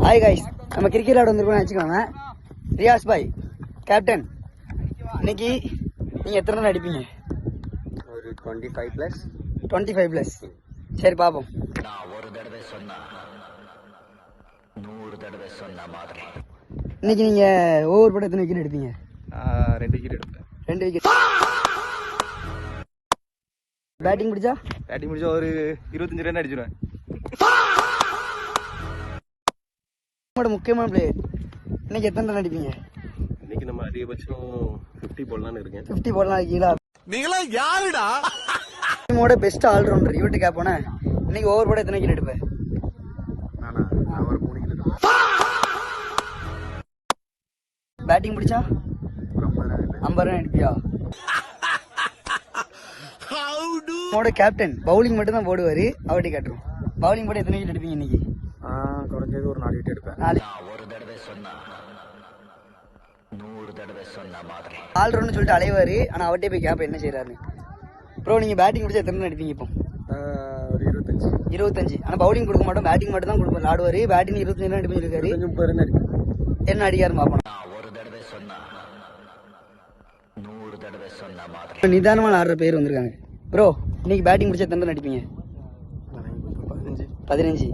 Hi guys, நம்ம cricket ஆட வந்திருக்கோம்னு வச்சுக்கோங்க. ரியாஸ் பாய் கேப்டன், இன்னைக்கு நீங்கள் எத்தனை ரன் அடிப்பீங்க? ஒரு 25+. 25+. சரி பார்ப்போம். இன்னைக்கு நீங்கள் ஓவர் போட்டு எத்தனை விக்கெட் எடுப்பீங்க? 2 விக்கெட் எடுப்பேன். 2 விக்கெட். பேட்டிங் முடிச்சா ஒரு 25 ரன் அடிச்சிடுவேன். முக்கியமான பிளேயர், இன்னைக்கு எத்தனை ரன் அடிப்பீங்க? இன்னைக்கு நம்ம அதிகபட்சம் 50 போடலான்னு இருக்கேன். 50 போடலாம் இருக்கீங்களா? நீங்களா யாருடா? டீமோட பெஸ்ட் ஆல்ரவுண்டர் இவட்டு கேட்போனே, இன்னைக்கு ஓவர் போட எத்தனை விக்கெட் எடுப்பேன்? நான் ஒரு 3 விக்கெட் எடுப்பேன். பேட்டிங் பிடிச்சா 50 ரன் அடிப்பியா? நம்மளோட கேப்டன் பவுலிங் மட்டும் தான் போடுவாரு, அவர்கிட்ட கேட்டுரும். பவுலிங் போட எத்தனை விக்கெட் எடுப்பீங்க இன்னைக்கு? குறைஞ்சது ஒரு 4 விக்கெட் எடுப்பேன். ஆல்ரவுண்ட் சொல்லிட்டு அலைவாரு, ஆனால் அவர்கிட்ட போய் கேப்ப என்ன செய்யறாரு. ப்ரோ நீங்கள் பேட்டிங் பிடிச்சா எத்தனை ரன் அடிப்பீங்க? இப்போ ஒரு 25. ஆனால் பவுலிங் கொடுக்க மாட்டோம், பேட்டிங் மட்டும் தான் கொடுப்போம். ஆடுவாரு, பேட்டிங் 25 ரன் அடிப்பீங்க இருக்காரு. 30 ரன் அடிப்பேன். என்ன அடிக்காருன்னு பார்ப்போம். நிதானமான ஆடுற பேர் வந்திருக்காங்க. ப்ரோ இன்னைக்கு பேட்டிங் பிடிச்சா எத்தனை ரன் அடிப்பீங்க? 15.